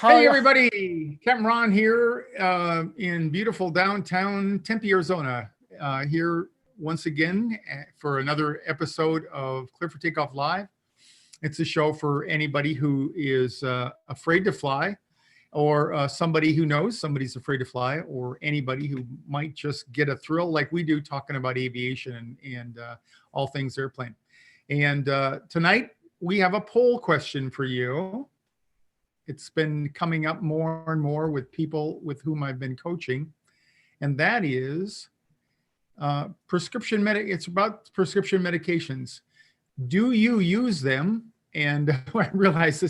Hey everybody, Capt Ron here in beautiful downtown Tempe, Arizona. Here once again for another episode of Clear for Takeoff Live. It's a show for anybody who is afraid to fly, or somebody who knows somebody's afraid to fly, or anybody who might just get a thrill like we do talking about aviation and all things airplane. And tonight we have a poll question for you. It's been coming up more and more with people with whom I've been coaching, and that is it's about prescription medications. Do you use them? And I realize I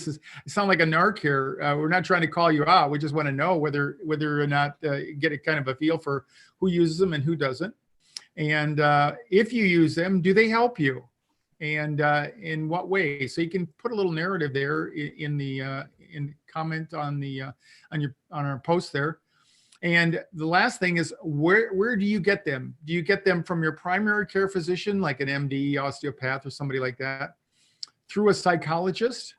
sound like a narc here. We're not trying to call you out. We just want to know whether or not get a kind of a feel for who uses them and who doesn't. And if you use them, do they help you? And in what way? So you can put a little narrative there in comment on our post there. And the last thing is, where do you get them? Do you get them from your primary care physician, like an MD, osteopath, or somebody like that, through a psychologist,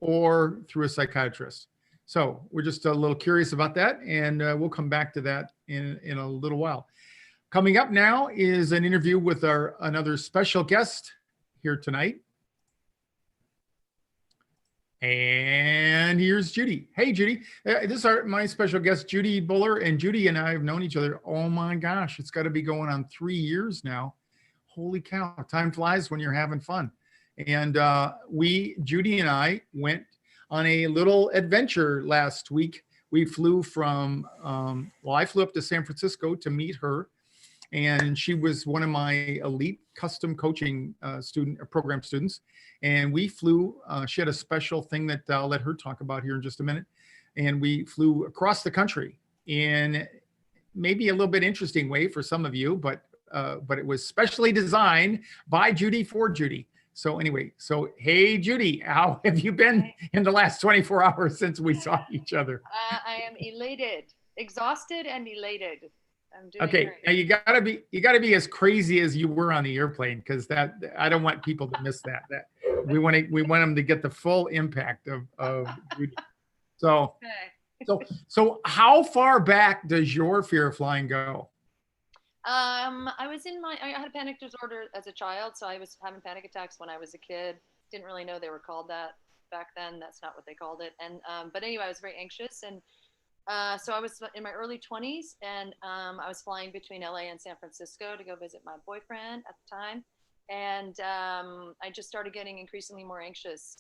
or through a psychiatrist? So we're just a little curious about that, and we'll come back to that in a little while. Coming up now is an interview with another special guest here tonight. And here's Judy. Hey, Judy. This is my special guest, Judy Buller. And Judy and I have known each other, oh my gosh, it's got to be going on 3 years now. Holy cow, time flies when you're having fun. And Judy and I went on a little adventure last week. We flew I flew up to San Francisco to meet her. And she was one of my elite custom coaching program students. And we flew, she had a special thing that I'll let her talk about here in just a minute. And we flew across the country in maybe a little bit interesting way for some of you, but it was specially designed by Judy for Judy. So anyway, hey, Judy, how have you been in the last 24 hours since we saw each other? I am elated, exhausted and elated. I'm doing okay. great. Now you gotta be as crazy as you were on the airplane, because I don't want people to miss that. We want them to get the full impact of Judy. So, okay. so how far back does your fear of flying go? I had a panic disorder as a child, so I was having panic attacks when I was a kid. Didn't really know they were called that back then. That's not what they called it. And but anyway, I was very anxious, and so I was in my early 20s, and I was flying between LA and San Francisco to go visit my boyfriend at the time. And I just started getting increasingly more anxious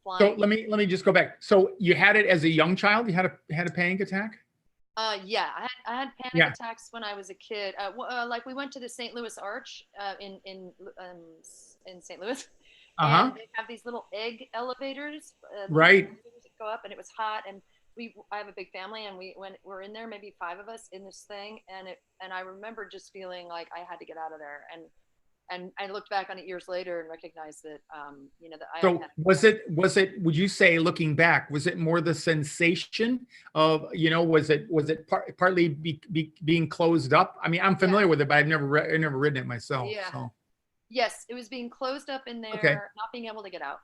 flying. So let me just go back. So you had it as a young child? You had a panic attack? Yeah, I had panic attacks when I was a kid. Like we went to the St. Louis Arch in St. Louis, and they have these little egg elevators. Right. That go up, and it was hot, and I have a big family, and we're in there, maybe 5 of us in this thing, and I remember just feeling like I had to get out of there, and I looked back on it years later and recognized that that I. So was it? Would you say, looking back, was it more the sensation of was it partly being closed up? I mean, I'm familiar with it, but I've never ridden it myself. Yeah. So. Yes, it was being closed up in there, okay. Not being able to get out.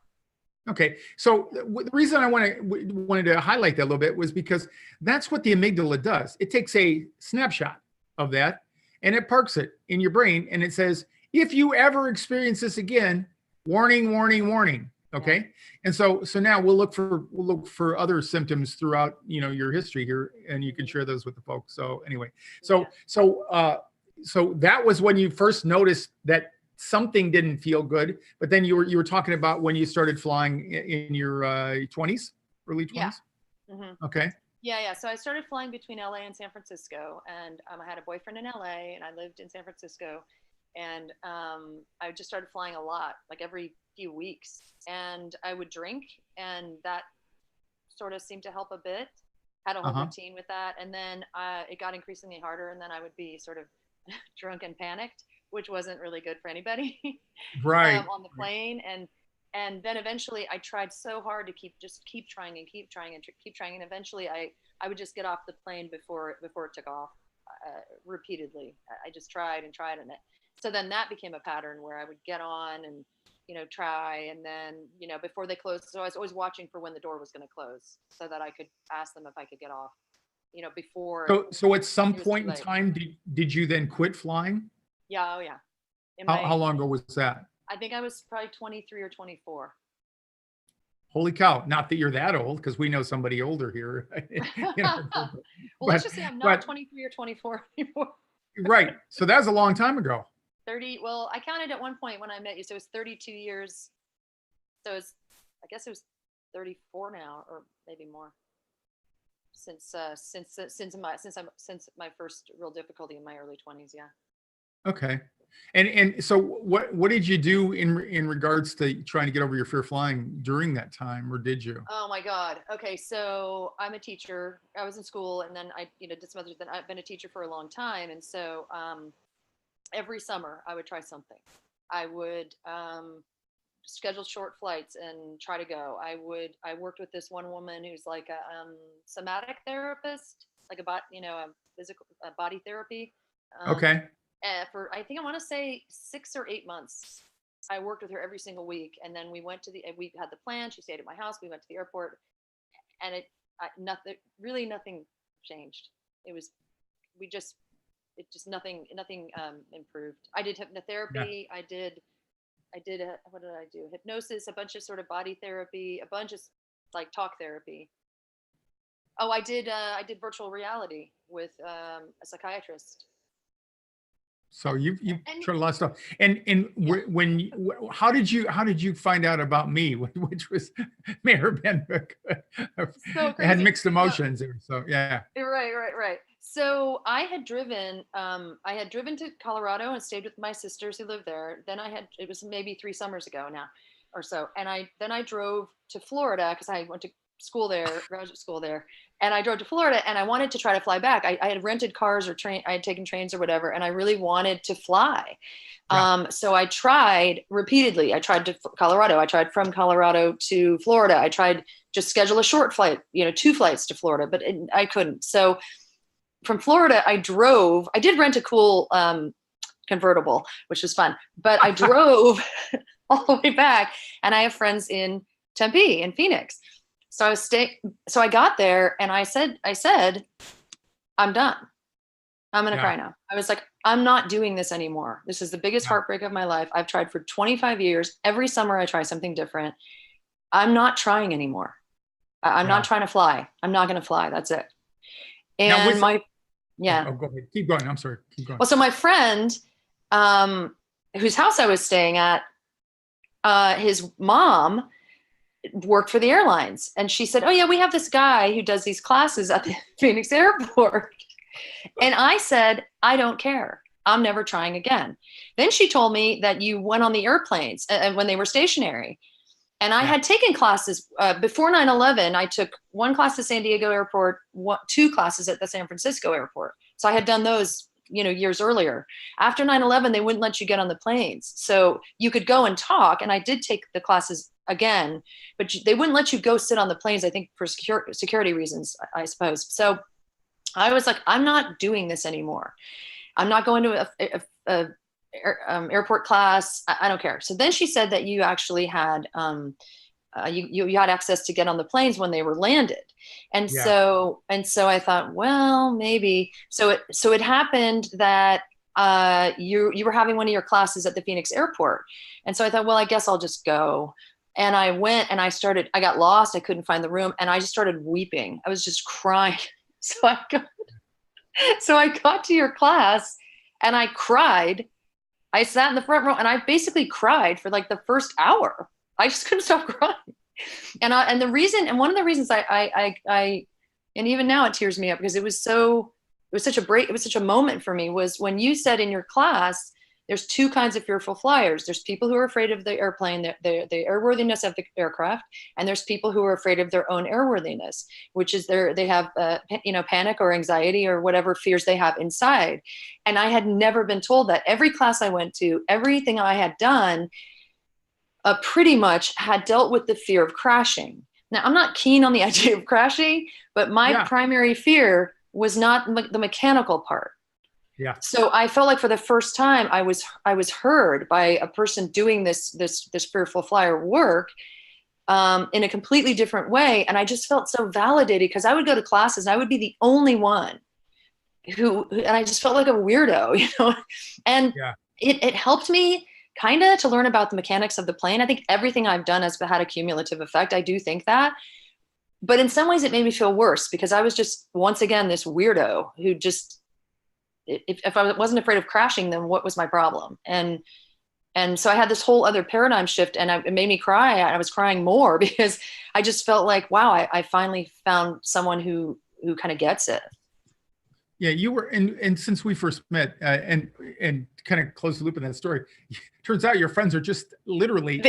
Okay, so the reason I wanted to highlight that a little bit was because that's what the amygdala does. It takes a snapshot of that and it parks it in your brain, and it says, if you ever experience this again, warning, warning, warning. Okay, yeah. And so now we'll look for other symptoms throughout your history here, and you can share those with the folks. So anyway, so that was when you first noticed that something didn't feel good, but then you were talking about when you started flying in your 20s, early 20s. Yeah. Mm-hmm. Okay. Yeah. So I started flying between LA and San Francisco, and I had a boyfriend in LA, and I lived in San Francisco, and I just started flying a lot, like every few weeks, and I would drink, and that sort of seemed to help a bit. Had a whole routine with that, and then it got increasingly harder, and then I would be sort of drunk and panicked, which wasn't really good for anybody. Right. On the plane. And then eventually I tried so hard to keep trying, and eventually I would just get off the plane before it took off repeatedly. I just tried, and so then that became a pattern where I would get on, and try. And then, before they closed, so I was always watching for when the door was going to close so that I could ask them if I could get off, before. So at some it was too point in late. time, did you then quit flying? Yeah. Oh yeah. How long ago was that? I think I was probably 23 or 24. Holy cow. Not that you're that old, because we know somebody older here. Well, let's just say I'm not 23 or 24 anymore. Right. So that was a long time ago. 30. Well, I counted at one point when I met you. So it was 32 years. So I guess it was 34 now, or maybe more. Since my first real difficulty in my early 20s. Yeah. Okay. And so what did you do in regards to trying to get over your fear of flying during that time, or did you? Oh my God. Okay. So I'm a teacher. I was in school, and then I, did some other, then I've been a teacher for a long time. And so, every summer I would try something. I would, schedule short flights and try to go. I worked with this one woman who's like a, somatic therapist, like a physical body therapy. Okay. For, I think I want to say 6 or 8 months. I worked with her every single week. And then we had the plan. She stayed at my house. We went to the airport, and nothing changed. Nothing improved. I did hypnotherapy. Yeah. What did I do? Hypnosis, a bunch of sort of body therapy, a bunch of like talk therapy. Oh, I did virtual reality with a psychiatrist. So you've tried a lot of stuff. And yeah. How did you find out about me, which was may have been so crazy. Had mixed emotions there. So yeah. Right. So I had driven to Colorado and stayed with my sisters who lived there. Then it was maybe 3 summers ago now or so. And I drove to Florida because I went to school there, graduate school there. And I drove to Florida, and I wanted to try to fly back. I had rented cars or I had taken trains or whatever, and I really wanted to fly. Yeah. So I tried repeatedly. I tried to Colorado. I tried from Colorado to Florida. I tried just schedule a short flight, 2 flights to Florida, but I couldn't. So from Florida, I did rent a cool convertible, which was fun, but I drove all the way back, and I have friends in Tempe and Phoenix. So I got there, and I said, I'm done. I'm going to cry now. I was like, I'm not doing this anymore. This is the biggest heartbreak of my life. I've tried for 25 years. Every summer I try something different. I'm not trying anymore. I'm not trying to fly. I'm not going to fly. That's it. And Oh, go ahead. Keep going. I'm sorry. Keep going. Well, so my friend, whose house I was staying at, his mom worked for the airlines, and she said, oh yeah, we have this guy who does these classes at the Phoenix airport. And I said, I don't care. I'm never trying again. Then she told me that you went on the airplanes when they were stationary. And I had taken classes before 9/11. I took 1 class at San Diego airport, 2 classes at the San Francisco airport. So I had done those, years earlier. After 9/11, they wouldn't let you get on the planes. So you could go and talk. And I did take the classes again, but they wouldn't let you go sit on the planes, I think for security reasons, I suppose. So I was like, I'm not doing this anymore. I'm not going to a airport class. I don't care. So then she said that you actually had, you had access to get on the planes when they were landed. And so I thought, well, maybe. So it happened that you were having one of your classes at the Phoenix airport. And so I thought, well, I guess I'll just go. And I went, and I got lost. I couldn't find the room, and I just started weeping. I was just crying. So I got to your class, and I cried. I sat in the front row, and I basically cried for like the first hour. I just couldn't stop crying. And one of the reasons I and even now it tears me up, because it was such a moment for me, was when you said in your class, there's 2 kinds of fearful flyers. There's people who are afraid of the airplane, the airworthiness of the aircraft, and there's people who are afraid of their own airworthiness, which is they have panic or anxiety or whatever fears they have inside. And I had never been told that. Every class I went to, everything I had done, pretty much had dealt with the fear of crashing. Now, I'm not keen on the idea of crashing, but my primary fear was not the mechanical part. Yeah. So I felt like for the first time I was heard by a person doing this fearful flyer work in a completely different way. And I just felt so validated because I would go to classes and I would be the only one and I just felt like a weirdo, and Yeah. it helped me kind of to learn about the mechanics of the plane. I think everything I've done has had a cumulative effect. I do think that. But in some ways it made me feel worse because I was just, once again, this weirdo who just, if I wasn't afraid of crashing, then what was my problem? And so I had this whole other paradigm shift, and it made me cry. I was crying more because I just felt like, wow, I finally found someone who kind of gets it. Yeah, you were, and since we first met, and kind of close the loop in that story, turns out your friends are just literally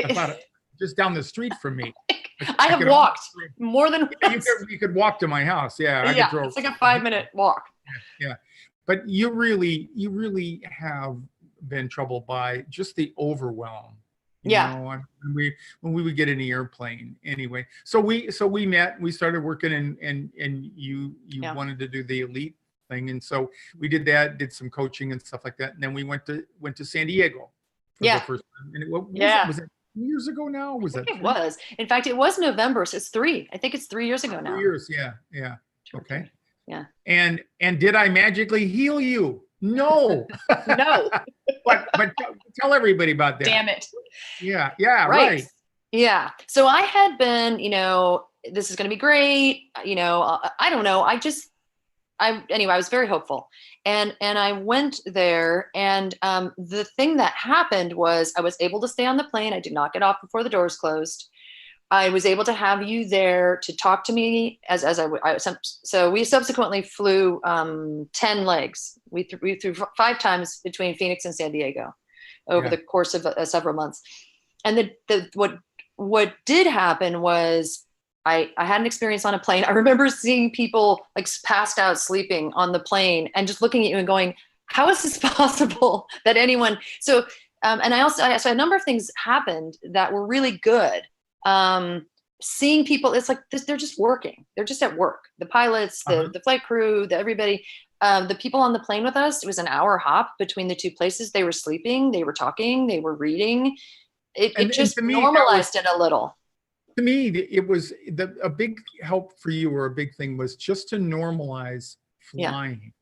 just down the street from me. I have walked more than once. You could walk to my house. Yeah, I could it's like a 5-minute walk. Yeah, but you really have been troubled by just the overwhelm. You know, when we would get in the airplane anyway. So we met. We started working, and you wanted to do the elite thing, and so we did that, did some coaching and stuff like that, and then we went to San Diego for the first time. And was it 2 years ago now? Was that? It was. In fact, it was November, so it's 3. I think it's 3 years ago now. 3 years, yeah. Okay. Yeah. And did I magically heal you? No. No. but tell everybody about that. Damn it. Yeah, right. Yeah. So I had been, this is going to be great. I don't know. Anyway, I was very hopeful, and I went there, and the thing that happened was I was able to stay on the plane. I did not get off before the doors closed. I was able to have you there to talk to me so we subsequently flew 10 legs. We flew 5 times between Phoenix and San Diego over the course of several months. And what did happen was I had an experience on a plane. I remember seeing people like passed out sleeping on the plane and just looking at you and going, how is this possible that anyone, so a number of things happened that were really good. Seeing people, it's like this, they're just working. They're just at work. The pilots, the flight crew, everybody, the people on the plane with us, it was an hour hop between the 2 places. They were sleeping, they were talking, they were reading. It just normalized it a little. To me, it was a big help for you, or a big thing was just to normalize flying.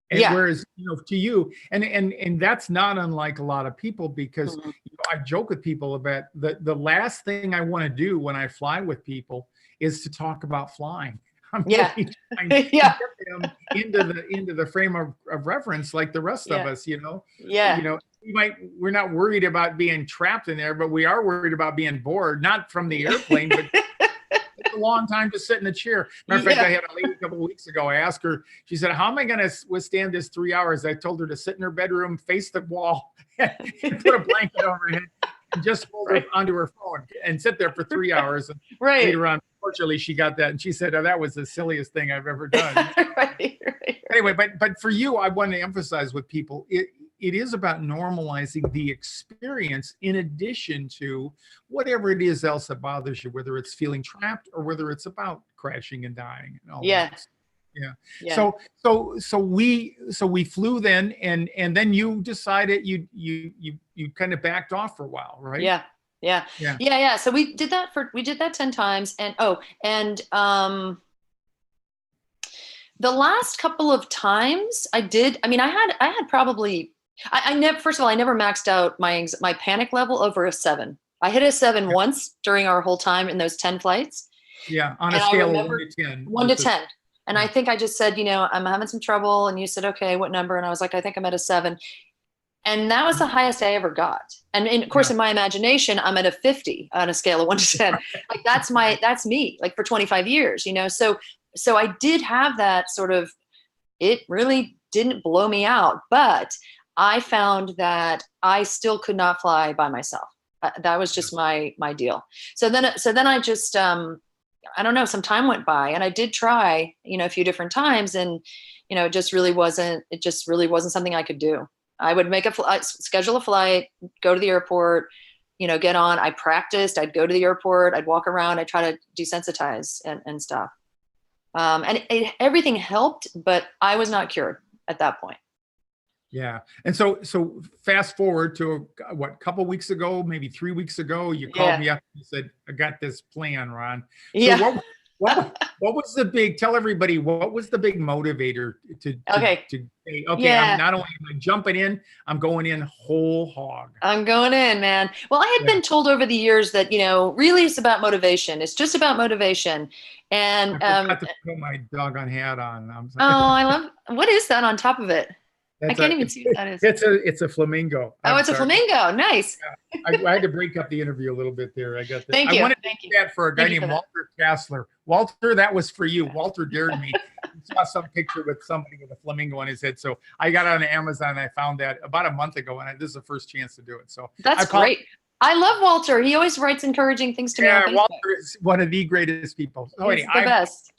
And whereas, to you, and that's not unlike a lot of people, because I joke with people about the last thing I want to do when I fly with people is to talk about flying. I'm really trying to get them into the frame of reference like the rest of us, we're not worried about being trapped in there, but we are worried about being bored, not from the airplane, but it's a long time to sit in a chair. Matter of fact, I had a lady a couple of weeks ago. I asked her, she said, how am I going to withstand this 3 hours? I told her to sit in her bedroom, face the wall, and put a blanket over her head and just hold her onto her phone and sit there for 3 hours. And later on, fortunately, she got that. And she said, that was the silliest thing I've ever done. Anyway, but for you, I want to emphasize with people, it is about normalizing the experience in addition to whatever it is else that bothers you, whether it's feeling trapped or whether it's about crashing and dying and all that. Yeah. So we flew then, and then you decided you kind of backed off for a while, right? Yeah. So we did that 10 times, and the last couple of times I had probably, I never, first of all, I never maxed out my panic level over a 7. I hit a 7 once during our whole time in those 10 flights. Yeah, on a scale of 1 to 10. 1 to 10. And I think I just said, I'm having some trouble. And you said, okay, what number? And I was like, I think I'm at a 7. And that was the highest I ever got. And of course, in my imagination, I'm at a 50 on a scale of 1 to 10. Like that's me, like for 25 years, So I did have that sort of, it really didn't blow me out, but I found that I still could not fly by myself. That was just my deal. So then I just, I don't know, some time went by, and I did try, a few different times, and, it just really wasn't something I could do. I would schedule a flight, go to the airport, get on. I practiced, I'd go to the airport, I'd walk around, I'd try to desensitize and stuff. And everything helped, but I was not cured at that point. Yeah. And so fast forward to what, couple weeks ago, maybe 3 weeks ago, you called me up and you said, I got this plan, Ron. So Yeah. what was the big, tell everybody, what was the big motivator to Okay. say, okay, Yeah. I'm not only am I jumping in, I'm going in whole hog. I'm going in, man. Well, I had been told over the years that, really it's about motivation. It's just about motivation. And I forgot to put my doggone hat on. I love, what is that on top of it? I can't even see what that is. It's a flamingo. Oh, it's a flamingo. Nice. Yeah. I had to break up the interview a little bit there. I got that. Thank you. I wanted to do that for a guy named Walter Kassler. Walter, that was for you. Walter dared me. He saw some picture with somebody with a flamingo on his head. So I got on Amazon and I found that about a month ago, and this is the first chance to do it. So that's great. I love Walter. He always writes encouraging things to me on Facebook. Walter is one of the greatest people. So He's the best.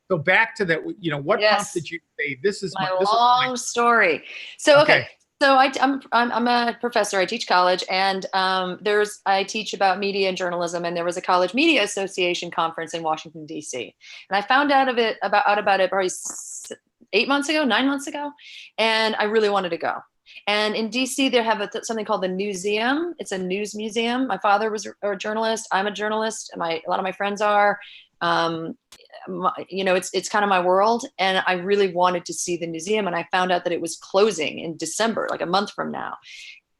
So back to that, what prompted you to say this is my long story? So okay. So I'm a professor. I teach college, and I teach about media and journalism. And there was a College Media Association conference in Washington D.C. And I found out about it probably 9 months ago, and I really wanted to go. And in D.C. they have something called the Newseum. It's a news museum. My father was a journalist. I'm a journalist. A lot of my friends are. It's kind of my world, and I really wanted to see the museum, and I found out that it was closing in December, like a month from now.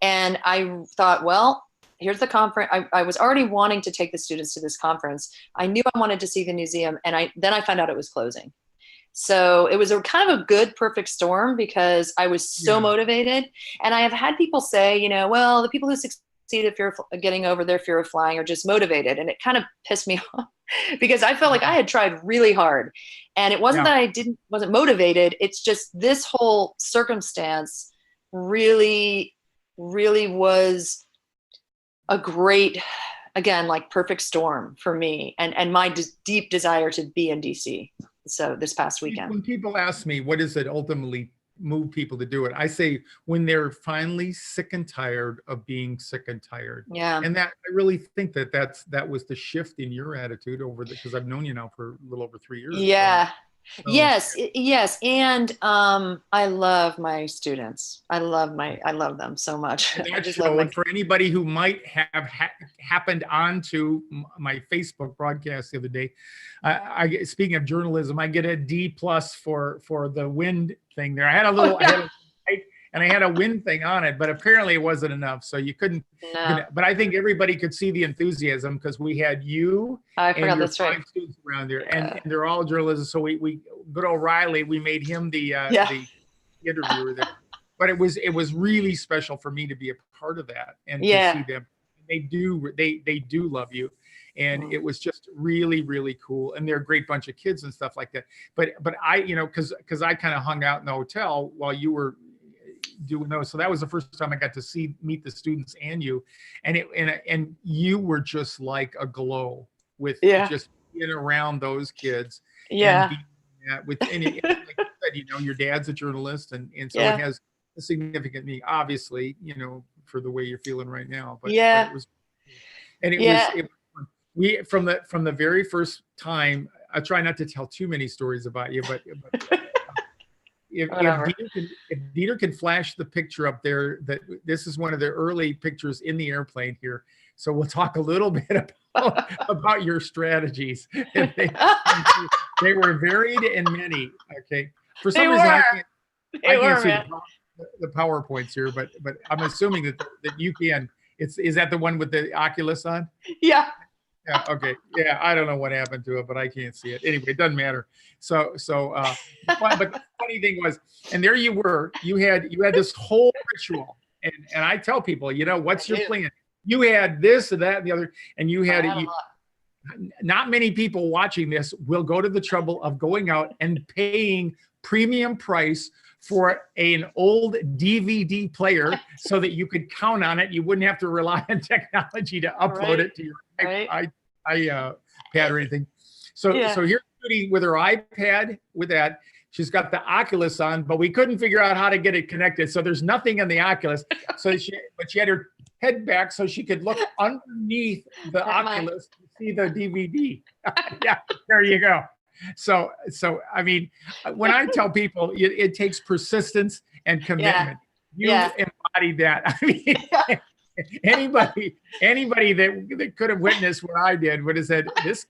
And I thought, well, here's the conference. I was already wanting to take the students to this conference. I knew I wanted to see the museum, and then I found out it was closing. So it was a kind of a good, perfect storm, because I was so motivated. And I have had people say, well, the people who succeed at getting over their fear of flying are just motivated. And it kind of pissed me off, because I felt like I had tried really hard, and it wasn't that I wasn't motivated. It's just this whole circumstance really, really was a great, again, like perfect storm for me and my deep desire to be in DC. So this past weekend. When people ask me, what does it ultimately move people to do it? I say when they're finally sick and tired of being sick and tired. Yeah. And that I really think that was the shift in your attitude because I've known you now for a little over 3 years. Yeah. So, yes. And I love my students. I love them so much. I just love and for anybody who might have happened onto my Facebook broadcast the other day, speaking of journalism, I get a D+ for the wind thing there. I had a little, I had a wind thing on it, but apparently it wasn't enough. So you couldn't. No. But I think everybody could see the enthusiasm, because we had you and your 5 students around there, and they're all journalists. So we good old Riley, we made him the interviewer there. But it was really special for me to be a part of that and to see them. They do love you. And it was just really, really cool. And they're a great bunch of kids and stuff like that. But I, because I kind of hung out in the hotel while you were doing those. So that was the first time I got to meet the students and you. And you were just like a glow with just being around those kids. Yeah. And like you said, your dad's a journalist, and so it has a significant meaning, obviously, for the way you're feeling right now. But it was we from the very first time. I try not to tell too many stories about you, but if Dieter can flash the picture up there, that this is one of the early pictures in the airplane here. So we'll talk a little bit about your strategies. They were varied and many. Okay, for some reason I can't see the PowerPoints here, but I'm assuming that you can. Is that the one with the Oculus on? Yeah. Yeah. Okay. Yeah. I don't know what happened to it, but I can't see it. Anyway, it doesn't matter. But the funny thing was, and there you were. You had this whole ritual, and I tell people, what's your plan? You had this and that and the other, and you had not many people watching this will go to the trouble of going out and paying premium price for an old DVD player so that you could count on it. You wouldn't have to rely on technology to upload it to your iPad or anything. So here's Judy with her iPad with that. She's got the Oculus on, but we couldn't figure out how to get it connected. So there's nothing in the Oculus. But she had her head back so she could look underneath the Oculus to see the DVD. Yeah, there you go. So I mean, when I tell people it takes persistence and commitment. You embodied that. I mean, anybody that could have witnessed what I did would have said, this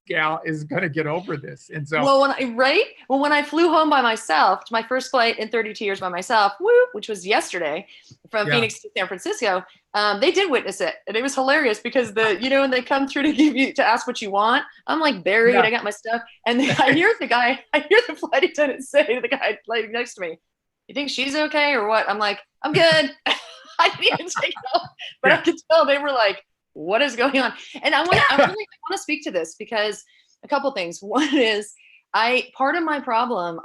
gal is going to get over this. And so, well, when I flew home by myself, my first flight in 32 years by myself, which was yesterday from Phoenix to San Francisco, they did witness it, and it was hilarious because when they come through to ask what you want, I'm like buried. I got my stuff, and I hear the flight attendant say to the guy laying next to me, "You think she's okay or what?" I'm like, "I'm good." I didn't even take it off, but I could tell they were like, "What is going on?" And I really want to speak to this because a couple things. One is part of my problem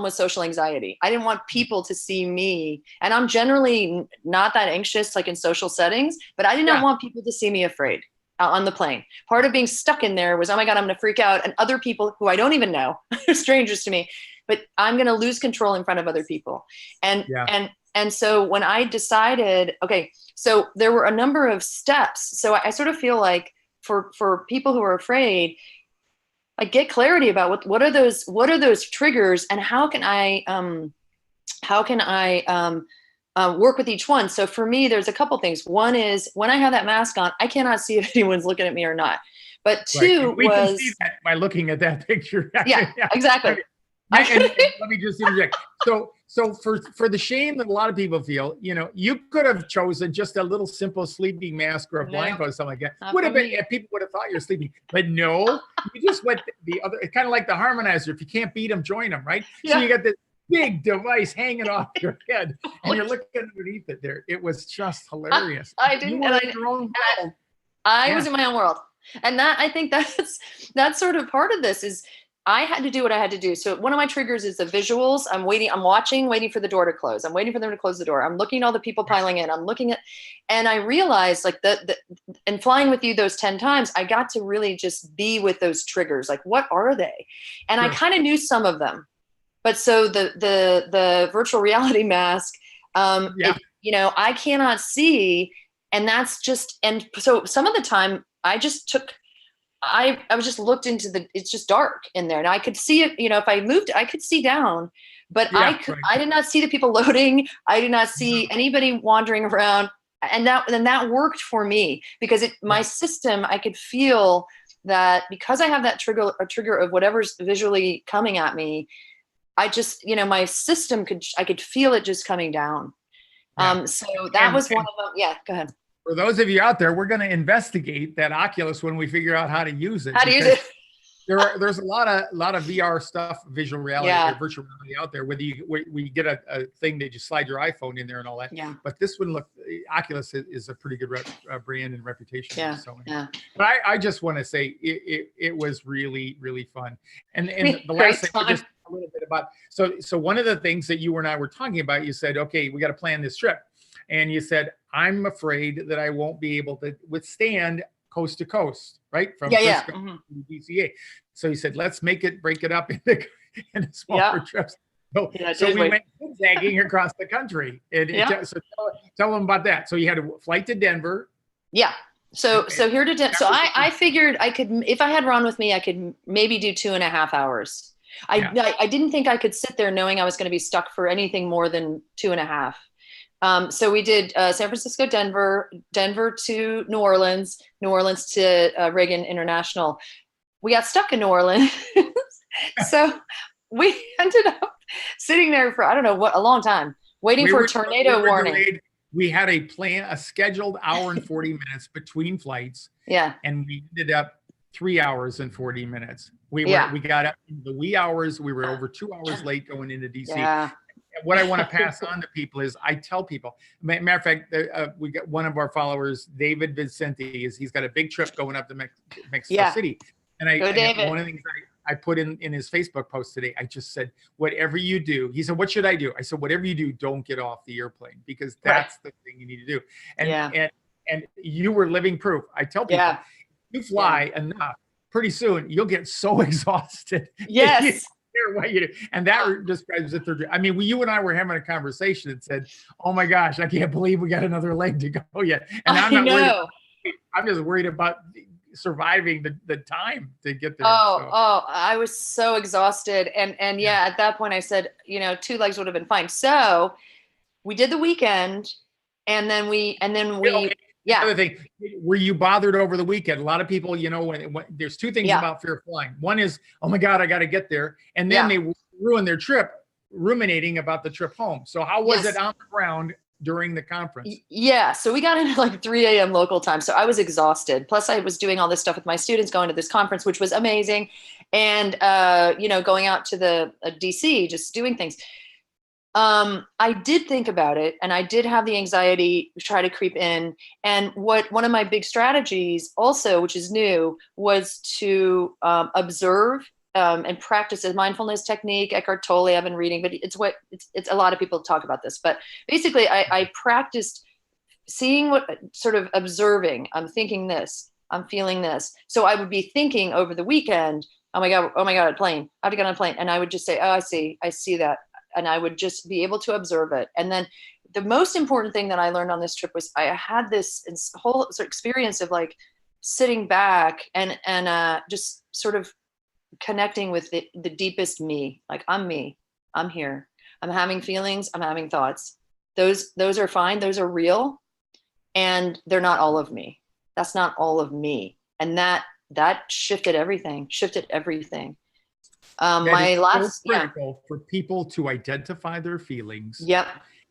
was social anxiety. I didn't want people to see me, and I'm generally not that anxious, like in social settings, but I did not want people to see me afraid on the plane. Part of being stuck in there was, oh my God, I'm going to freak out, and other people who I don't even know, strangers to me, but I'm going to lose control in front of other people. And so when I decided, okay, so there were a number of steps. So I sort of feel like for people who are afraid, like get clarity about what are those triggers, and how can I work with each one. So for me, there's a couple things. One is when I have that mask on, I cannot see if anyone's looking at me or not. But two we can see that by looking at that picture. Yeah, exactly. And let me just interject. So for the shame that a lot of people feel, you could have chosen just a little simple sleeping mask or a blindfold or something like that. Would have been, people would have thought you're sleeping, but no, you just went the other. It's kind of like the harmonizer. If you can't beat them, join them, right? Yeah. So you got this big device hanging off your head, and you're looking underneath it. There, it was just hilarious. I didn't. I was in my own world, and I think that's sort of part of this is. I had to do what I had to do. So one of my triggers is the visuals. I'm waiting for the door to close. I'm waiting for them to close the door. I'm looking at all the people piling in. I'm looking at, and I realized like and flying with you those 10 times, I got to really just be with those triggers. Like, what are they? And I kind of knew some of them, but so the virtual reality mask, I cannot see, and that's just, and so some of the time I just took, I was just looked into it's just dark in there, and I could see it, if I moved, I could see down, but I did not see the people loading. I did not see anybody wandering around. And that worked for me because my system, I could feel that because I have that trigger of whatever's visually coming at me, I just, my system I could feel it just coming down. So that was one of them. Yeah, go ahead. For those of you out there, we're going to investigate that Oculus when we figure out how to use it. There's a lot of VR stuff, visual reality, or virtual reality out there. Whether you get a thing that you slide your iPhone in there and all that. Yeah. But this one, Oculus is a pretty good brand and reputation. Yeah. So, but I just want to say it was really, really fun. And the last thing, just a little bit about. So one of the things that you and I were talking about, you said, okay, we got to plan this trip. And you said, I'm afraid that I won't be able to withstand coast to coast, right? From Frisco to DCA. So you said, let's break it up into smaller trips. So we went zigzagging across the country. So tell them about that. So you had a flight to Denver. Yeah. So here to Denver. So I figured I could, if I had Ron with me, I could maybe do 2.5 hours. I didn't think I could sit there knowing I was going to be stuck for anything more than 2.5. So we did San Francisco, Denver to New Orleans to Reagan International. We got stuck in New Orleans. So we ended up sitting there for, I don't know what, a long time, waiting for a tornado warning. Delayed. We had a scheduled hour and 40 minutes between flights. Yeah. And we ended up 3 hours and 40 minutes. We got up in the wee hours. We were over 2 hours late going into DC. Yeah. What I want to pass on to people is I tell people, matter of fact, we got one of our followers, David Vicente, he's got a big trip going up to Mexico City. And one of the things I put in his Facebook post today, I just said, whatever you do, he said, what should I do? I said, whatever you do, don't get off the airplane, because that's the thing you need to do. And you were living proof. I tell people, you fly enough, pretty soon you'll get so exhausted. Yes. What you do. And that describes the third. I mean, you and I were having a conversation and said, "Oh my gosh, I can't believe we got another leg to go yet." And I'm not worried. I'm just worried about surviving the time to get there. I was so exhausted, and at that point I said, 2 legs would have been fine. So We did the weekend, and then we Okay. yeah, Another thing, were you bothered over the weekend? A lot of people, you know, when there's two things yeah, about fear of flying. One is, oh my God, I got to get there. And then yeah. they ruin their trip, ruminating about the trip home. So how was it Yes. on the ground during the conference? Yeah. So we got in at like 3 a.m. local time. So I was exhausted. Plus, I was doing all this stuff with my students, going to this conference, which was amazing. And, going out to the DC, just doing things. I did think about it, and I did have the anxiety try to creep in. And one of my big strategies also, which is new, was to observe and practice a mindfulness technique. Eckhart Tolle, I've been reading, but it's a lot of people talk about this. But basically, I practiced seeing sort of observing. I'm thinking this, I'm feeling this. So I would be thinking over the weekend, oh my God, a plane. I have to get on a plane. And I would just say, oh, I see that. And I would just be able to observe it. And then the most important thing that I learned on this trip was I had this whole sort of experience of like sitting back and just sort of connecting with the deepest me. Like, I'm me, I'm here, I'm having feelings, I'm having thoughts. Those are fine. Those are real. And they're not all of me. That's not all of me. And that shifted everything. My last, so critical for people to identify their feelings. Yep.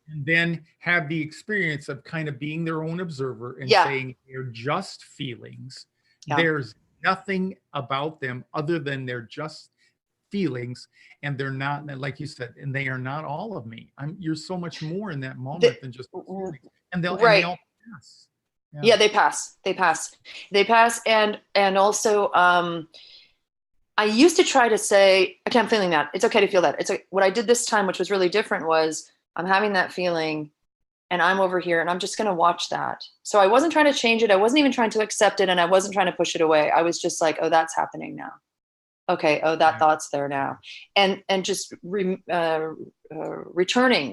And then have the experience of kind of being their own observer and saying they're just feelings. Yeah. There's nothing about them other than they're just feelings, and they're not, like you said, and they are not all of me. You're so much more in that moment than just feelings. And they all pass. Yeah, they pass. And also, I used to try to say, okay, I'm feeling that. It's okay to feel that. It's like what I did this time, which was really different, was I'm having that feeling and I'm over here and I'm just going to watch that. So I wasn't trying to change it. I wasn't even trying to accept it. And I wasn't trying to push it away. I was just like, oh, that's happening now. Okay. Oh, that thought's there now. And just returning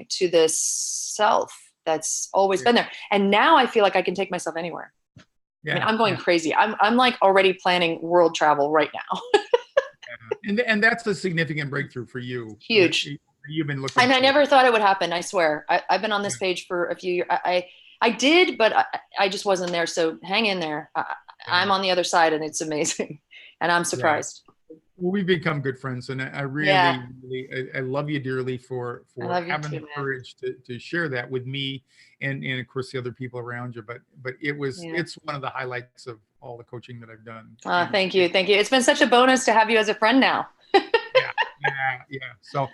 to this self that's always been there. And now I feel like I can take myself anywhere. Yeah. I mean, I'm going crazy. I'm like already planning world travel right now. And that's a significant breakthrough for you. Huge. You've been looking. And I never thought it would happen. I swear. I've been on this page for a few years. I did, but I just wasn't there. So hang in there. I'm on the other side, and it's amazing. And I'm surprised. Yeah. Well, we've become good friends, and I really, really, I love you dearly for having the courage to share that with me, and of course the other people around you. But it's one of the highlights of all the coaching that I've done. Thank you. It's been such a bonus to have you as a friend now. Yeah. So,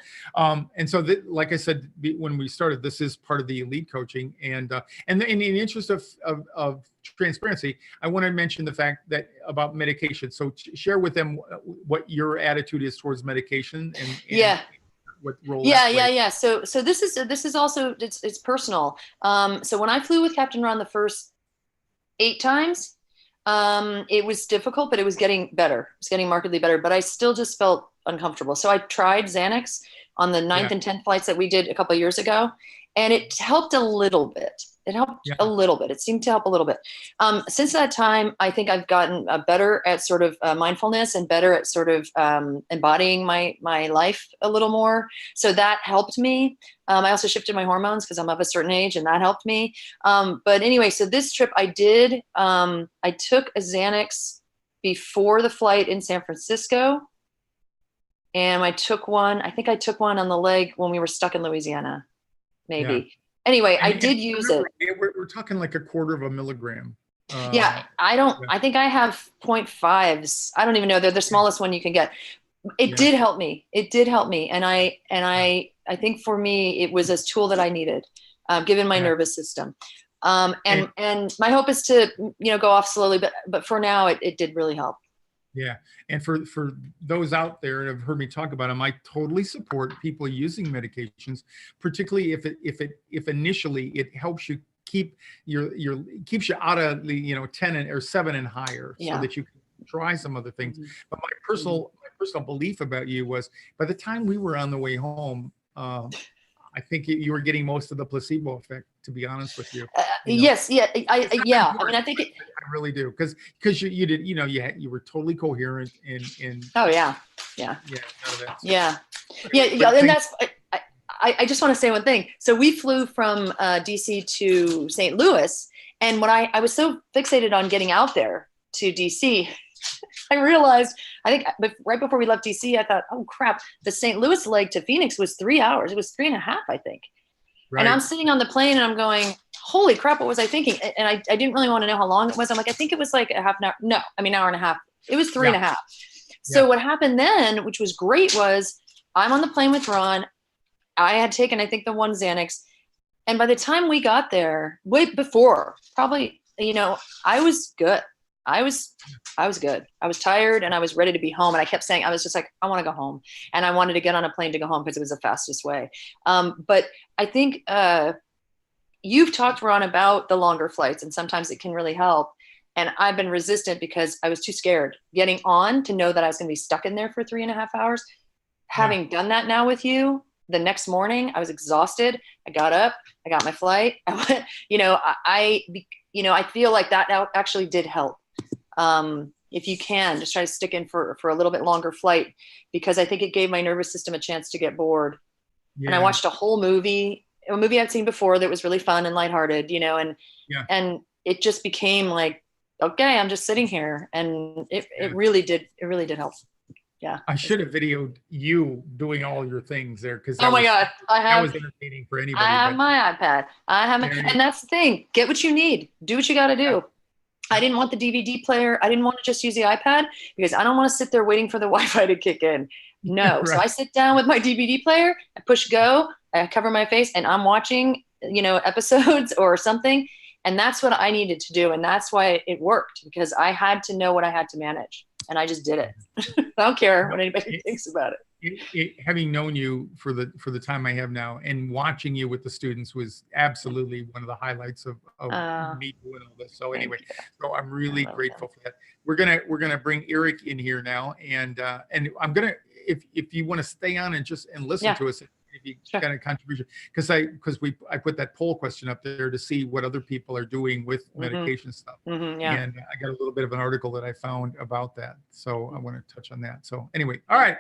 like I said, when we started, this is part of the elite coaching, and in the interest of transparency, I want to mention the fact that about medication. So share with them what your attitude is towards medication and what role. Yeah. So this is also it's personal. So when I flew with Captain Ron the first 8 times, it was difficult, but it was getting better. It was getting markedly better, but I still just felt uncomfortable. So I tried Xanax on the 9th and 10th flights that we did a couple of years ago, and it helped a little bit. A little bit. It seemed to help a little bit. Since that time, I think I've gotten better at sort of mindfulness and better at sort of embodying my life a little more. So that helped me. I also shifted my hormones because I'm of a certain age, and that helped me. But anyway, so this trip I did, I took a Xanax before the flight in San Francisco. And I took one on the leg when we were stuck in Louisiana, maybe. Yeah. Anyway, I did use it. We're talking like 1/4 milligram. I think I have 0.5s. I don't even know. They're the smallest one you can get. It did help me. And I think for me, it was a tool that I needed, given my nervous system. And my hope is to, go off slowly, but for now it did really help. Yeah. And for those out there that have heard me talk about them, I totally support people using medications, particularly if initially it helps you keeps you out of the 10 or 7 and higher, so that you can try some other things. Mm-hmm. But my personal belief about you was, by the time we were on the way home, I think you were getting most of the placebo effect, to be honest with you. Yes. Yeah. I mean, I think I really do. Because you did, you were totally coherent and oh yeah. Yeah. And that's, I just want to say one thing. So we flew from DC to St. Louis. And when I was so fixated on getting out there to DC, I realized, I think right before we left DC, I thought, oh crap, the St. Louis leg to Phoenix was 3 hours. It was 3.5, I think. Right. And I'm sitting on the plane and I'm going, holy crap, what was I thinking? And I didn't really want to know how long it was. I'm like, I think it was like a half an hour. No, I mean, hour and a half. It was 3.5. So what happened then, which was great, was I'm on the plane with Ron. I had taken, I think, the one Xanax. And by the time we got there, way before, probably, you know, I was good. I was good. I was tired and I was ready to be home. And I kept saying, I was just like, I want to go home. And I wanted to get on a plane to go home because it was the fastest way. But I think you've talked, Ron, about the longer flights, and sometimes it can really help. And I've been resistant because I was too scared getting on to know that I was going to be stuck in there for 3.5 hours. Having done that now with you, the next morning I was exhausted. I got up, I got my flight. I went, I feel like that now actually did help. If you can, just try to stick in for a little bit longer flight, because I think it gave my nervous system a chance to get bored. Yeah. And I watched a whole movie, a movie I'd seen before that was really fun and lighthearted, and it just became like, okay, I'm just sitting here, and it really did help. Yeah. I should have videoed you doing all your things there, because God, that was entertaining for anybody. I have my iPad. And that's the thing. Get what you need. Do what you got to do. Yeah. I didn't want the DVD player. I didn't want to just use the iPad because I don't want to sit there waiting for the Wi-Fi to kick in. No. Right. So I sit down with my DVD player, I push go, I cover my face, and I'm watching, episodes or something. And that's what I needed to do. And that's why it worked, because I had to know what I had to manage. And I just did it. I don't care what anybody thinks about it. Having known you for the time I have now, and watching you with the students was absolutely one of the highlights of me doing all this. So anyway, so I'm really grateful for that. We're gonna bring Eric in here now, and I'm gonna, if you want to stay on and listen to us. If you got a contribution, because I put that poll question up there to see what other people are doing with medication stuff, and I got a little bit of an article that I found about that, so I want to touch on that. So anyway, all right,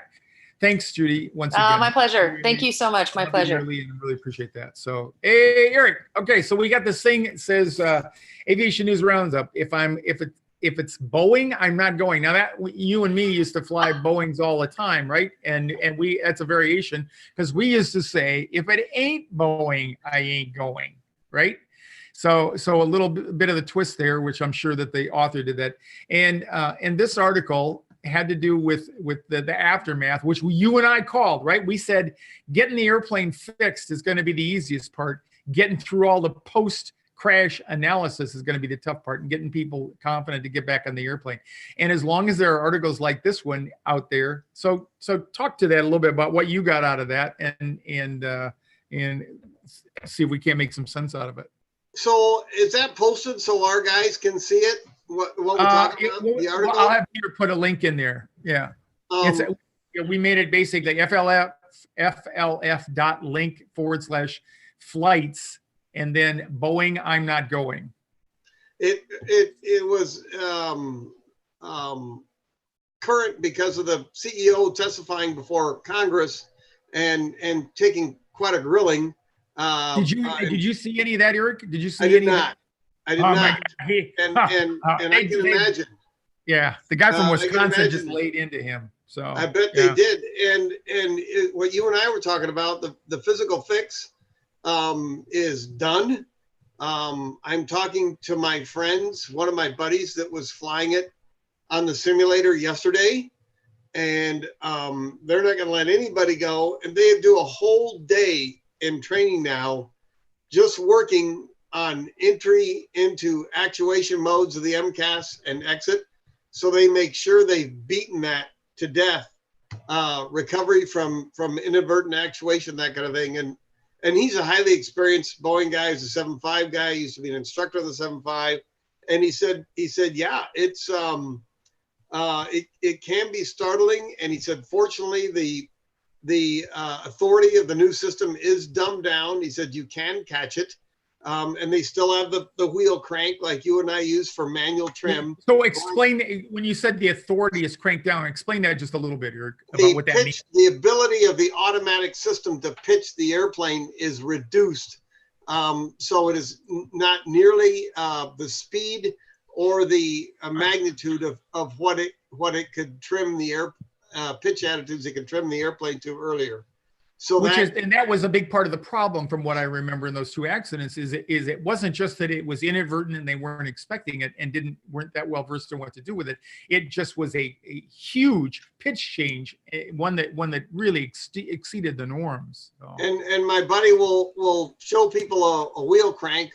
thanks, Judy, once again. My pleasure. Thank you so much. My pleasure. I really appreciate that. So hey, Eric. Okay, so we got this thing. It says aviation news roundup. If it's Boeing, I'm not going. Now that you and me used to fly Boeings all the time, right? And that's a variation, because we used to say, if it ain't Boeing, I ain't going, right? So a little bit of the twist there, which I'm sure that the author did that. And this article had to do with the aftermath, which you and I called, right? We said getting the airplane fixed is going to be the easiest part. Getting through all the post-crash analysis is going to be the tough part, and getting people confident to get back on the airplane. And as long as there are articles like this one out there, so talk to that a little bit about what you got out of that, and see if we can't make some sense out of it. So is that posted so our guys can see it? What we're talking about? The article? I'll have Peter put a link in there. Yeah. We made it basically FLF.link/flights, and then Boeing, I'm not going. It was current because of the CEO testifying before Congress and taking quite a grilling. Did you see any of that, Eric? Did you see? I did not. And I can imagine. Yeah, the guy from Wisconsin just laid into him. So I bet they did. And what you and I were talking about, the physical fix is done. I'm talking to my friends, one of my buddies that was flying it on the simulator yesterday, and they're not going to let anybody go. And they do a whole day in training now, just working on entry into actuation modes of the MCAS and exit. So they make sure they've beaten that to death, recovery from inadvertent actuation, that kind of thing. And he's a highly experienced Boeing guy. He's a 7.5 guy. He used to be an instructor of the 7.5. And he said, yeah, it's, it can be startling. And he said, fortunately, the authority of the new system is dumbed down. He said, you can catch it. And they still have the wheel crank like you and I use for manual trim. So explain, when you said the authority is cranked down, explain that just a little bit, Eric, about The what that means. pitch, the ability of the automatic system to pitch the airplane is reduced. So it is not nearly the speed or the magnitude of what it could trim the air pitch attitudes it could trim the airplane to earlier. So that was a big part of the problem, from what I remember in those two accidents, is it wasn't just that it was inadvertent and they weren't expecting it and weren't that well versed in what to do with it. It just was a huge pitch change, one that really exceeded the norms. So. And my buddy will show people a wheel crank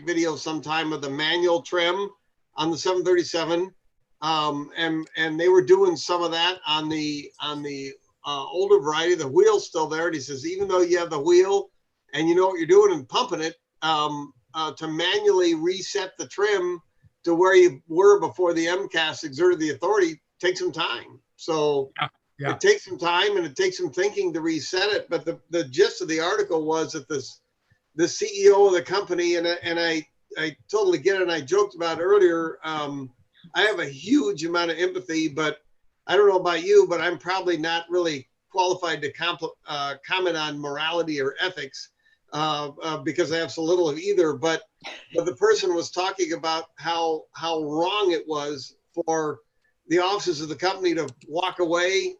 video sometime of the manual trim on the 737, and they were doing some of that on the older variety. The wheel's still there, and he says even though you have the wheel and you know what you're doing and pumping it, to manually reset the trim to where you were before the MCAS exerted the authority takes some time. So it takes some time and it takes some thinking to reset it. But the gist of the article was that the CEO of the company, and I totally get it, and I joked about it earlier, I have a huge amount of empathy, but I don't know about you, but I'm probably not really qualified to comment on morality or ethics because I have so little of either. But the person was talking about how wrong it was for the officers of the company to walk away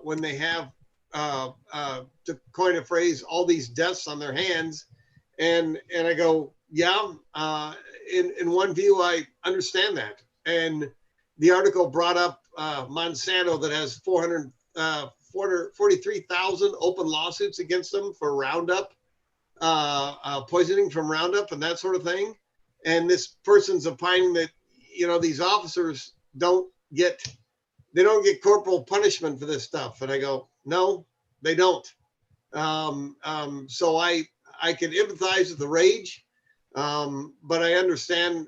when they have, to coin a phrase, all these deaths on their hands. And I go, yeah, in one view, I understand that. And the article brought up Monsanto that has 443,000 open lawsuits against them for Roundup, poisoning from Roundup and that sort of thing. And this person's opining that, these officers don't get corporal punishment for this stuff. And I go, no, they don't. So I can empathize with the rage, but I understand.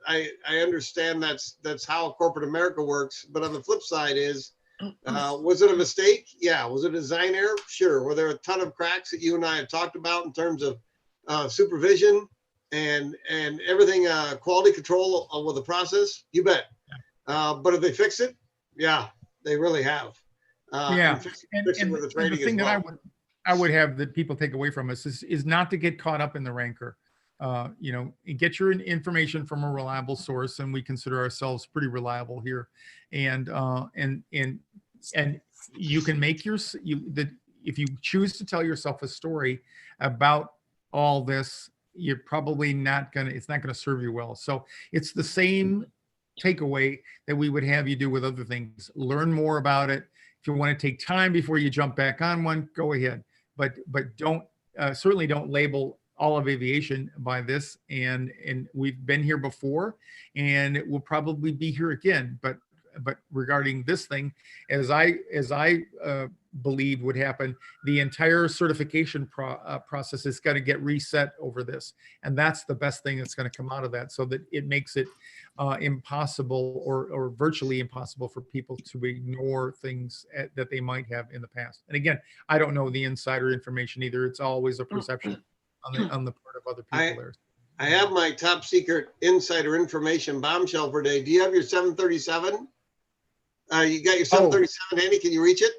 I understand that's how corporate America works. But on the flip side is, was it a mistake? Yeah. Was it a design error? Sure. Were there a ton of cracks that you and I have talked about in terms of supervision and everything, quality control with the process? You bet. But have they fixed it? Yeah, they really have. And the thing that I would have that people take away from us is not to get caught up in the rancor. Get your information from a reliable source, and we consider ourselves pretty reliable here. And you can make if you choose to tell yourself a story about all this, you're probably it's not gonna serve you well. So it's the same takeaway that we would have you do with other things. Learn more about it. If you want to take time before you jump back on one, go ahead. But certainly don't label all of aviation by this. And we've been here before, and it will probably be here again. But regarding this thing, as I believe would happen, the entire certification process is going to get reset over this, and that's the best thing that's going to come out of that, so that it makes it impossible or virtually impossible for people to ignore things that they might have in the past. And again, I don't know the insider information either. It's always a perception on the part of other people there. I have my top secret insider information bombshell for today. Do you have your 737? You got your 737 handy? Can you reach it?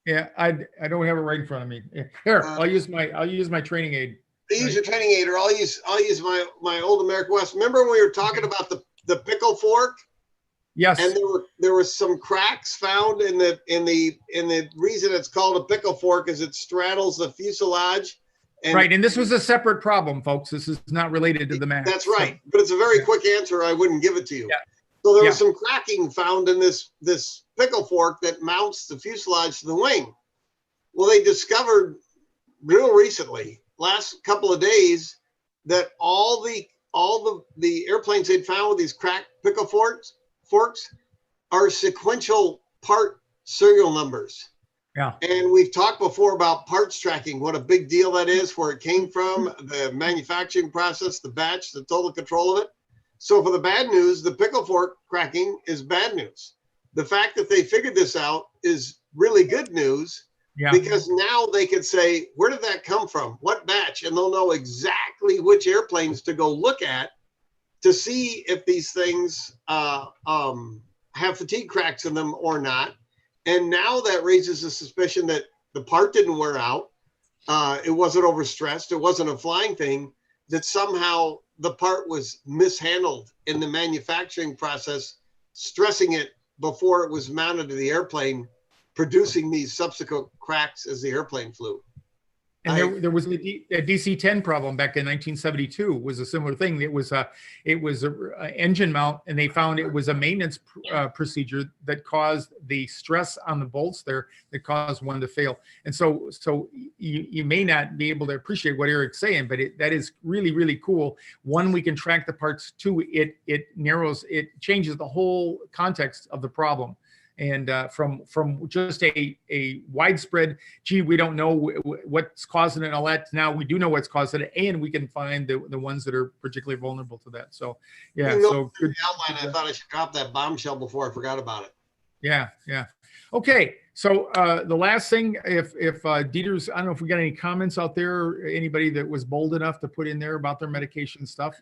Yeah, I don't have it right in front of me. Here, I'll use my training aid. Use your training aid, or I'll use my old American West. Remember when we were talking about the pickle fork? Yes. And there were some cracks found in the reason it's called a pickle fork is it straddles the fuselage. Right, and this was a separate problem, folks. This is not related to the MAX. That's right, but it's a very quick answer. I wouldn't give it to you. Yeah. So there was some cracking found in this pickle fork that mounts the fuselage to the wing. Well, they discovered real recently, last couple of days, that all the airplanes they'd found with these cracked pickle forks are sequential part serial numbers. Yeah. And we've talked before about parts tracking, what a big deal that is, where it came from, the manufacturing process, the batch, the total control of it. So for the bad news, the pickle fork cracking is bad news. The fact that they figured this out is really good news. Yeah. Because now they could say, where did that come from? What batch? And they'll know exactly which airplanes to go look at to see if these things have fatigue cracks in them or not. And now that raises the suspicion that the part didn't wear out. It wasn't overstressed. It wasn't a flying thing, that somehow the part was mishandled in the manufacturing process, stressing it before it was mounted to the airplane, producing these subsequent cracks as the airplane flew. And there was a DC-10 problem back in 1972. Was a similar thing. It was a engine mount, and they found it was a maintenance procedure that caused the stress on the bolts there that caused one to fail. And so you may not be able to appreciate what Eric's saying, but that is really, really cool. One, we can track the parts. Two, it changes the whole context of the problem. And from just a widespread, gee, we don't know what's causing it and all that. Now we do know what's causing it, and we can find the ones that are particularly vulnerable to that. So, yeah. So good. Outline. I thought I should drop that bombshell before I forgot about it. Yeah, yeah. Okay. So the last thing, if Dieter's, I don't know if we got any comments out there, anybody that was bold enough to put in there about their medication stuff.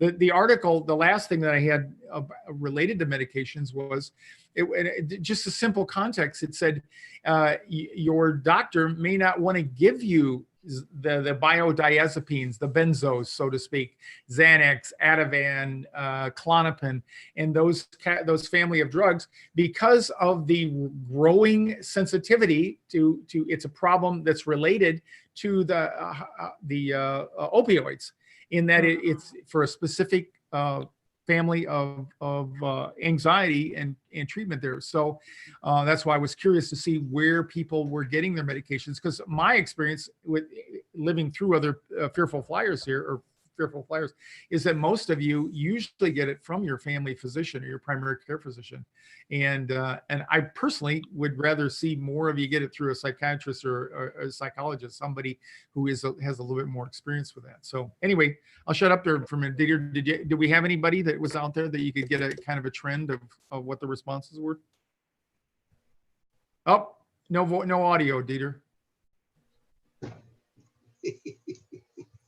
The article, the last thing that I had related to medications was just a simple context. It said your doctor may not want to give you the biodiazepines, the benzos, so to speak, Xanax, Ativan, Klonopin, and those family of drugs, because of the growing sensitivity to it's a problem that's related to the opioids. In that it's for a specific family of anxiety and treatment there. So that's why I was curious to see where people were getting their medications, because my experience with living through other fearful flyers here, or fearful flyers, is that most of you usually get it from your family physician or your primary care physician. And I personally would rather see more of you get it through a psychiatrist or a psychologist, somebody who has a little bit more experience with that. So anyway, I'll shut up there for a minute. Did we have anybody that was out there that you could get a kind of a trend of what the responses were? Oh, no audio, Dieter.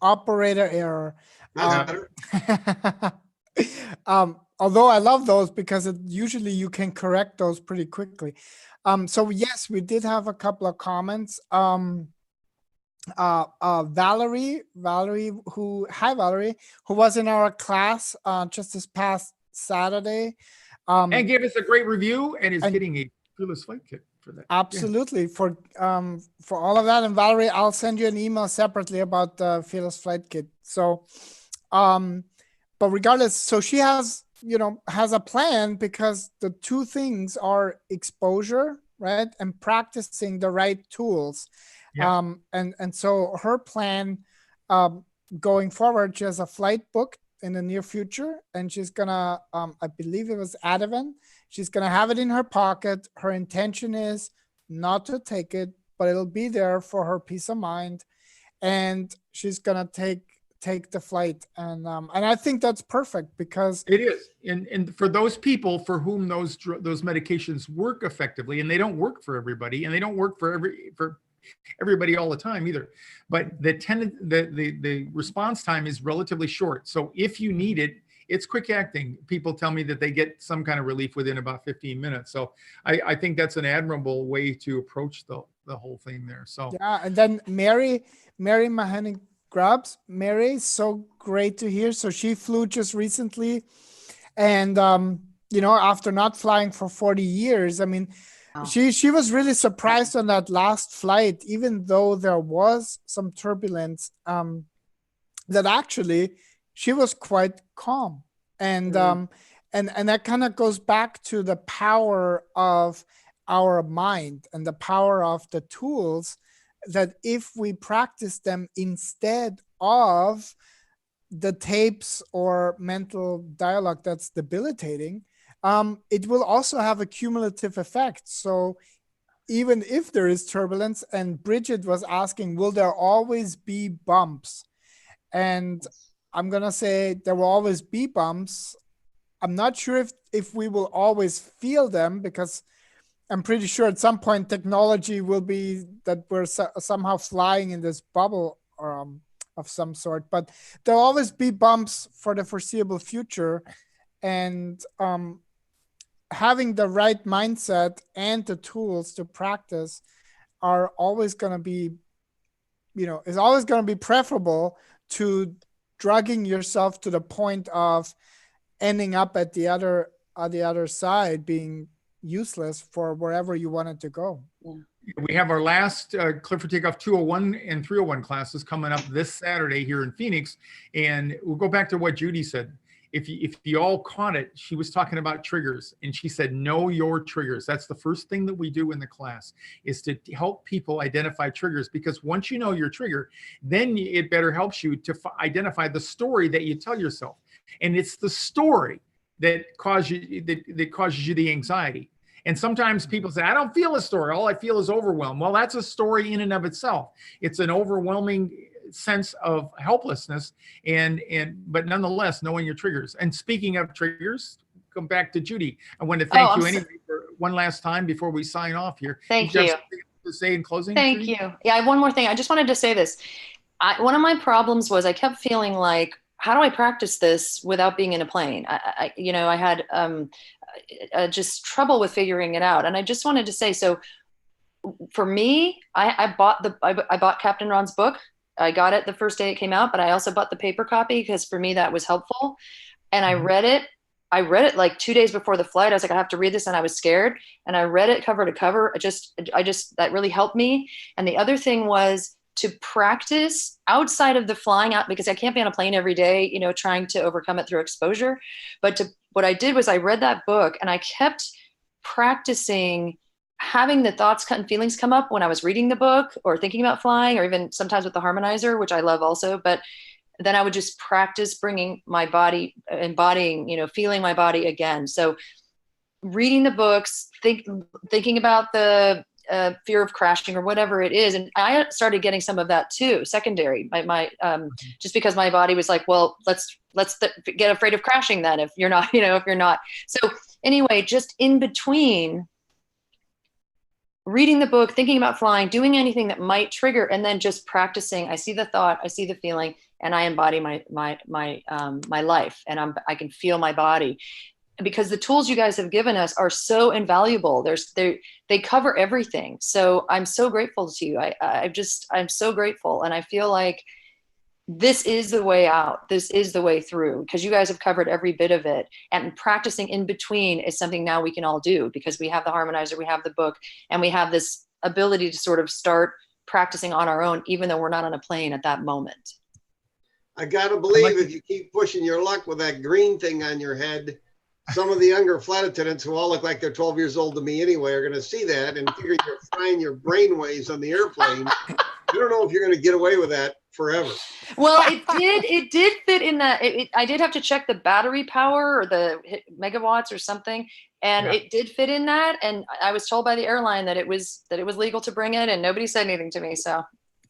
Operator error. That's better. Although I love those because usually you can correct those pretty quickly. So yes, we did have a couple of comments. Valerie, who was in our class just this past Saturday. And gave us a great review and is getting a FearlessFlight kit for that. Absolutely. Yeah. For all of that. And Valerie, I'll send you an email separately about the FearlessFlight kit. So, but regardless, so she has a plan, because the two things are exposure, right? And practicing the right tools. Yeah. And so her plan going forward, she has a flight booked in the near future, and she's gonna, I believe it was Ativan. She's gonna have it in her pocket. Her intention is not to take it, but it'll be there for her peace of mind. And she's gonna take the flight, and I think that's perfect, because it is. And for those people for whom those medications work effectively, and they don't work for everybody, and they don't work for everybody all the time either, but the response time is relatively short. So if you need it, it's quick acting. People tell me that they get some kind of relief within about 15 minutes. So I think that's an admirable way to approach the whole thing there. So yeah. And then Mary Mahoney Grubbs, Mary, so great to hear. So she flew just recently, and after not flying for 40 years, I mean, she was really surprised on that last flight, even though there was some turbulence, that actually she was quite calm. And and that kind of goes back to the power of our mind and the power of the tools, that if we practice them instead of the tapes or mental dialogue that's debilitating, it will also have a cumulative effect. So even if there is turbulence, and Bridget was asking, will there always be bumps? And I'm going to say there will always be bumps. I'm not sure if we will always feel them, because I'm pretty sure at some point technology will be that we're somehow flying in this bubble of some sort, but there'll always be bumps for the foreseeable future. And having the right mindset and the tools to practice are always going to be, is always going to be preferable to drugging yourself to the point of ending up at the other side, being useless for wherever you wanted to go. Yeah. We have our last Clifford Takeoff 201 and 301 classes coming up this Saturday here in Phoenix. And we'll go back to what Judy said. If you all caught it, she was talking about triggers, and she said, know your triggers. That's the first thing that we do in the class, is to help people identify triggers, because once you know your trigger, then it better helps you to identify the story that you tell yourself. And it's the story that causes you the anxiety. And sometimes people say, I don't feel a story. All I feel is overwhelmed. Well, that's a story in and of itself. It's an overwhelming sense of helplessness, but nonetheless, knowing your triggers. And speaking of triggers, come back to Judy. I want to thank you anyway for one last time before we sign off here. Thank you. To say in closing? Thank Judy? you. Yeah, I have one more thing. I just wanted to say this. One of my problems was I kept feeling like, how do I practice this without being in a plane? I had just trouble with figuring it out. And I just wanted to say, so for me, I bought Captain Ron's book. I got it the first day it came out, but I also bought the paper copy because for me that was helpful. And I read it. I read it like 2 days before the flight. I was like, I have to read this, and I was scared. And I read it cover to cover. That really helped me. And the other thing was to practice outside of the flying out, because I can't be on a plane every day, trying to overcome it through exposure. But what I did was I read that book, and I kept practicing having the thoughts and feelings come up when I was reading the book or thinking about flying, or even sometimes with the harmonizer, which I love also. But then I would just practice bringing my body, embodying, feeling my body again. So reading the books, thinking about the fear of crashing or whatever it is. And I started getting some of that too, secondary, just because my body was like, well, let's get afraid of crashing then if you're not, if you're not. So anyway, just in between reading the book, thinking about flying, doing anything that might trigger, and then just practicing. I see the thought, I see the feeling, and I embody my life, and I can feel my body, because the tools you guys have given us are so invaluable. They cover everything. So I'm so grateful to you. I'm so grateful, and I feel like this is the way out. This is the way through, because you guys have covered every bit of it. And practicing in between is something now we can all do, because we have the harmonizer, we have the book, and we have this ability to sort of start practicing on our own, even though we're not on a plane at that moment. I gotta believe if you keep pushing your luck with that green thing on your head, some of the younger flight attendants, who all look like they're 12 years old to me anyway, are gonna see that and figure you're frying your brain waves on the airplane. I don't know if you're gonna get away with that forever. Well, it did fit in that. I did have to check the battery power or the megawatts or something, and it did fit in that. And I was told by the airline that it was legal to bring it, and nobody said anything to me. So,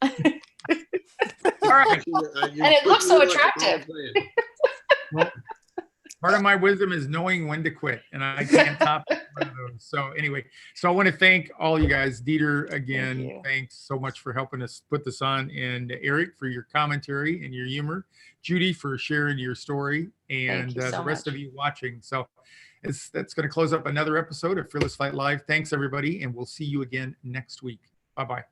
all right, and it looks so attractive. Well, part of my wisdom is knowing when to quit, and I can't top one of those. So anyway, I want to thank all you guys. Dieter, again, thanks so much for helping us put this on, and Eric for your commentary and your humor, Judy for sharing your story, and the rest of you watching. So that's going to close up another episode of Fearless Flight Live. Thanks, everybody, and we'll see you again next week. Bye-bye.